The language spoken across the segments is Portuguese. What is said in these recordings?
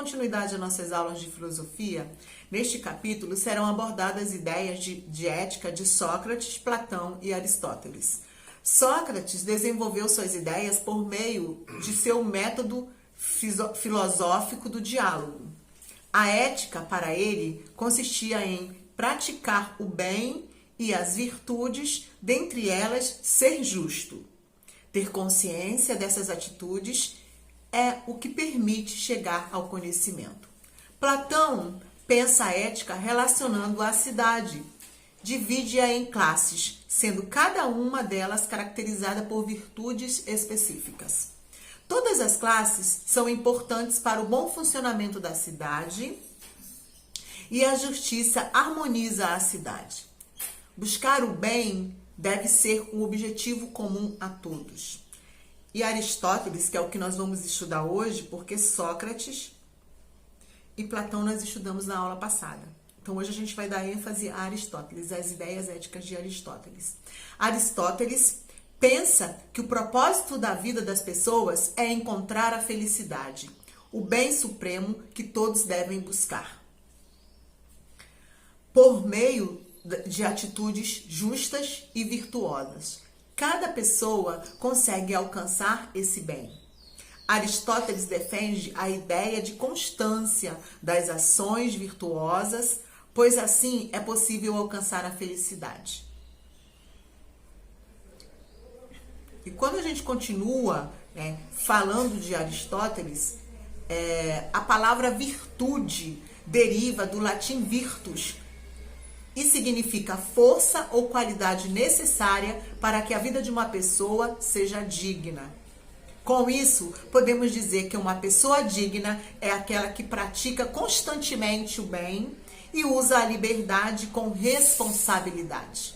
continuidade às nossas aulas de filosofia, neste capítulo serão abordadas ideias de ética de Sócrates, Platão e Aristóteles. Sócrates desenvolveu suas ideias por meio de seu método filosófico do diálogo. A ética, para ele, consistia em praticar o bem e as virtudes, dentre elas, ser justo. Ter consciência dessas atitudes é o que permite chegar ao conhecimento. Platão pensa a ética relacionando a cidade, divide-a em classes, sendo cada uma delas caracterizada por virtudes específicas. Todas as classes são importantes para o bom funcionamento da cidade e a justiça harmoniza a cidade. Buscar o bem deve ser um objetivo comum a todos. E Aristóteles, que é o que nós vamos estudar hoje, porque Sócrates e Platão nós estudamos na aula passada. Então hoje a gente vai dar ênfase a Aristóteles, às ideias éticas de Aristóteles. Aristóteles pensa que o propósito da vida das pessoas é encontrar a felicidade, o bem supremo que todos devem buscar, por meio de atitudes justas e virtuosas. Cada pessoa consegue alcançar esse bem. Aristóteles defende a ideia de constância das ações virtuosas, pois assim é possível alcançar a felicidade. E quando a gente continua falando de Aristóteles, a palavra virtude deriva do latim virtus, e significa força ou qualidade necessária para que a vida de uma pessoa seja digna. Com isso, podemos dizer que uma pessoa digna é aquela que pratica constantemente o bem e usa a liberdade com responsabilidade.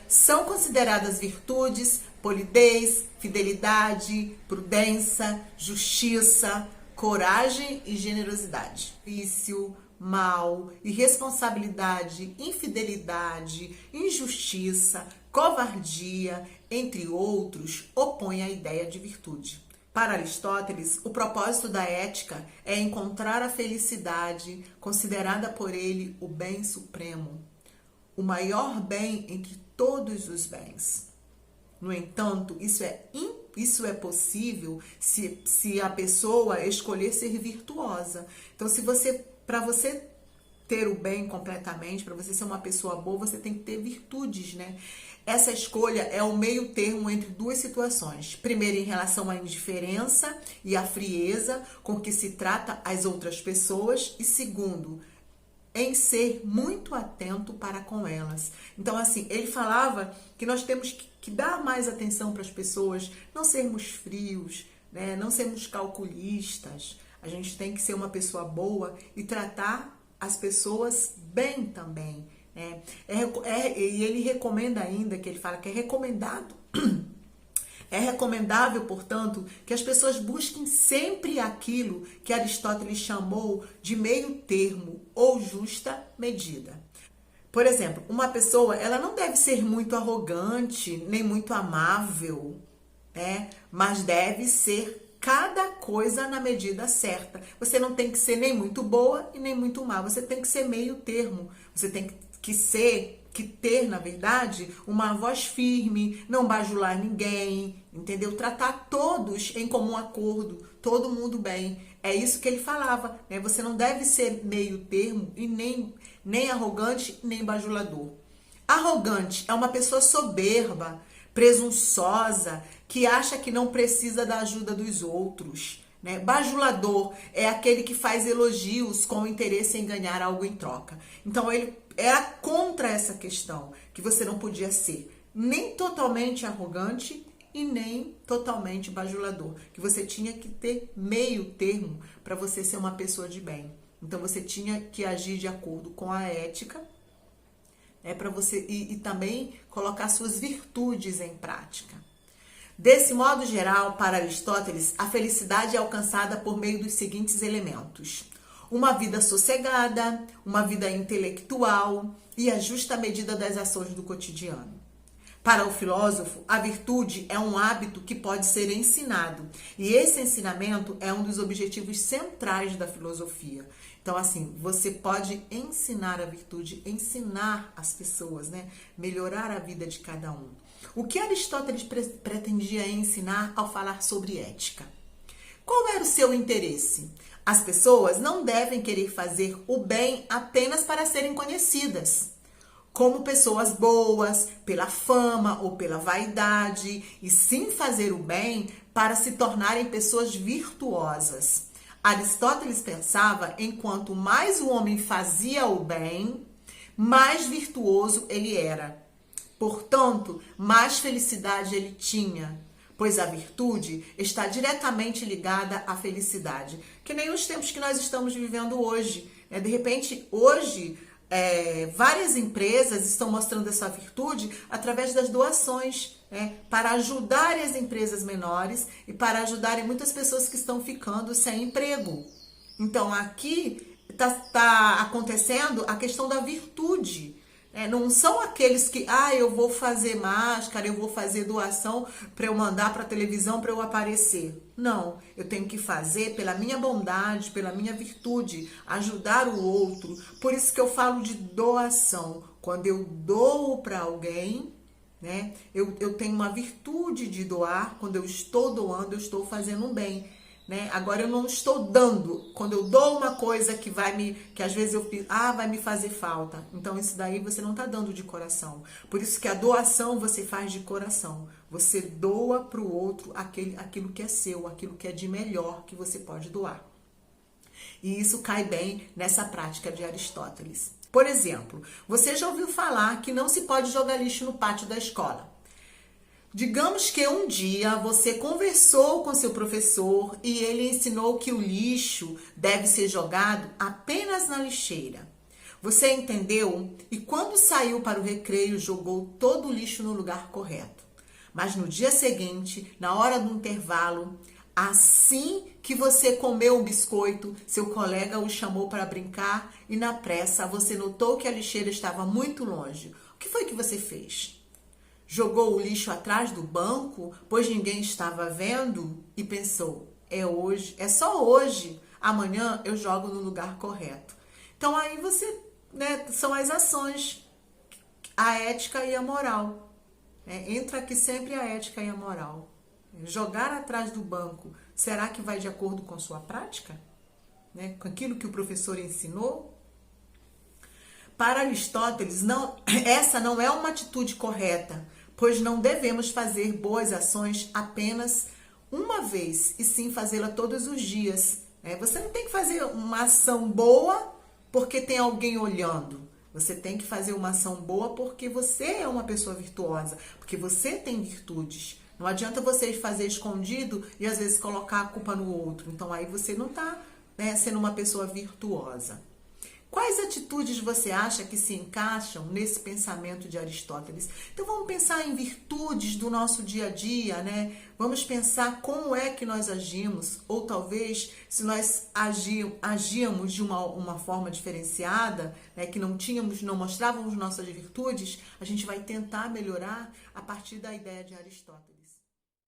São consideradas virtudes polidez, fidelidade, prudência, justiça, coragem e generosidade. Vício, mal, irresponsabilidade, infidelidade, injustiça, covardia, entre outros, opõem a ideia de virtude. Para Aristóteles, o propósito da ética é encontrar a felicidade, considerada por ele o bem supremo, o maior bem entre todos os bens. No entanto, isso é possível se a pessoa escolher ser virtuosa. Então, para você ter o bem completamente, para você ser uma pessoa boa, você tem que ter virtudes, né? Essa escolha é o meio termo entre duas situações. Primeiro, em relação à indiferença e à frieza com que se trata as outras pessoas. E segundo, em ser muito atento para com elas. Então, assim, ele falava que nós temos que dar mais atenção para as pessoas, não sermos frios, né? Não sermos calculistas. A gente tem que ser uma pessoa boa e tratar as pessoas bem também, né? E ele recomenda ainda, que ele fala que é recomendável, portanto, que as pessoas busquem sempre aquilo que Aristóteles chamou de meio termo ou justa medida. Por exemplo, uma pessoa, ela não deve ser muito arrogante, nem muito amável, né? Mas deve ser cada coisa na medida certa. Você não tem que ser nem muito boa e nem muito má. Você tem que ser meio termo. Você tem que ter, na verdade, uma voz firme, não bajular ninguém, entendeu? Tratar todos em comum acordo, todo mundo bem. É isso que ele falava, né? Você não deve ser meio termo e nem arrogante, nem bajulador. Arrogante é uma pessoa soberba, presunçosa, que acha que não precisa da ajuda dos outros, né? Bajulador é aquele que faz elogios com interesse em ganhar algo em troca. Então ele era contra essa questão, que você não podia ser nem totalmente arrogante e nem totalmente bajulador, que você tinha que ter meio termo para você ser uma pessoa de bem. Então você tinha que agir de acordo com a ética, para você e também colocar suas virtudes em prática. Desse modo geral, para Aristóteles, a felicidade é alcançada por meio dos seguintes elementos: uma vida sossegada, uma vida intelectual e a justa medida das ações do cotidiano. Para o filósofo, a virtude é um hábito que pode ser ensinado. E esse ensinamento é um dos objetivos centrais da filosofia. Então, assim, você pode ensinar a virtude, ensinar as pessoas, né? Melhorar a vida de cada um. O que Aristóteles pretendia ensinar ao falar sobre ética? Qual era o seu interesse? As pessoas não devem querer fazer o bem apenas para serem conhecidas como pessoas boas, pela fama ou pela vaidade, e sim fazer o bem para se tornarem pessoas virtuosas. Aristóteles pensava em quanto mais o homem fazia o bem, mais virtuoso ele era. Portanto, mais felicidade ele tinha, pois a virtude está diretamente ligada à felicidade. Que nem os tempos que nós estamos vivendo hoje. Né? De repente, hoje, várias empresas estão mostrando essa virtude através das doações, para ajudarem as empresas menores e para ajudarem muitas pessoas que estão ficando sem emprego. Então, aqui está acontecendo a questão da virtude. Não são aqueles que, eu vou fazer máscara, eu vou fazer doação para eu mandar para a televisão para eu aparecer. Não, eu tenho que fazer pela minha bondade, pela minha virtude, ajudar o outro. Por isso que eu falo de doação. Quando eu dou para alguém, né, eu tenho uma virtude de doar. Quando eu estou doando, eu estou fazendo um bem. Né? Agora eu não estou dando. Quando eu dou uma coisa que às vezes eu penso, vai me fazer falta. Então isso daí você não está dando de coração. Por isso que a doação você faz de coração. Você doa para o outro aquilo que é seu, aquilo que é de melhor que você pode doar. E isso cai bem nessa prática de Aristóteles. Por exemplo, você já ouviu falar que não se pode jogar lixo no pátio da escola. Digamos que um dia você conversou com seu professor e ele ensinou que o lixo deve ser jogado apenas na lixeira. Você entendeu e quando saiu para o recreio jogou todo o lixo no lugar correto. Mas no dia seguinte, na hora do intervalo, assim que você comeu o biscoito, seu colega o chamou para brincar e na pressa você notou que a lixeira estava muito longe. O que foi que você fez? Jogou o lixo atrás do banco, pois ninguém estava vendo e pensou, é só hoje, amanhã eu jogo no lugar correto. Então aí você, são as ações, a ética e a moral. Entra aqui sempre a ética e a moral. Jogar atrás do banco, será que vai de acordo com sua prática? Com aquilo que o professor ensinou? Para Aristóteles, essa não é uma atitude correta, pois não devemos fazer boas ações apenas uma vez, e sim fazê-la todos os dias. Você não tem que fazer uma ação boa porque tem alguém olhando. Você tem que fazer uma ação boa porque você é uma pessoa virtuosa, porque você tem virtudes. Não adianta você fazer escondido e às vezes colocar a culpa no outro. Então aí você não está sendo uma pessoa virtuosa. Quais atitudes você acha que se encaixam nesse pensamento de Aristóteles? Então vamos pensar em virtudes do nosso dia a dia, Vamos pensar como é que nós agimos, ou talvez se nós agíamos de uma forma diferenciada, que não mostrávamos nossas virtudes, a gente vai tentar melhorar a partir da ideia de Aristóteles.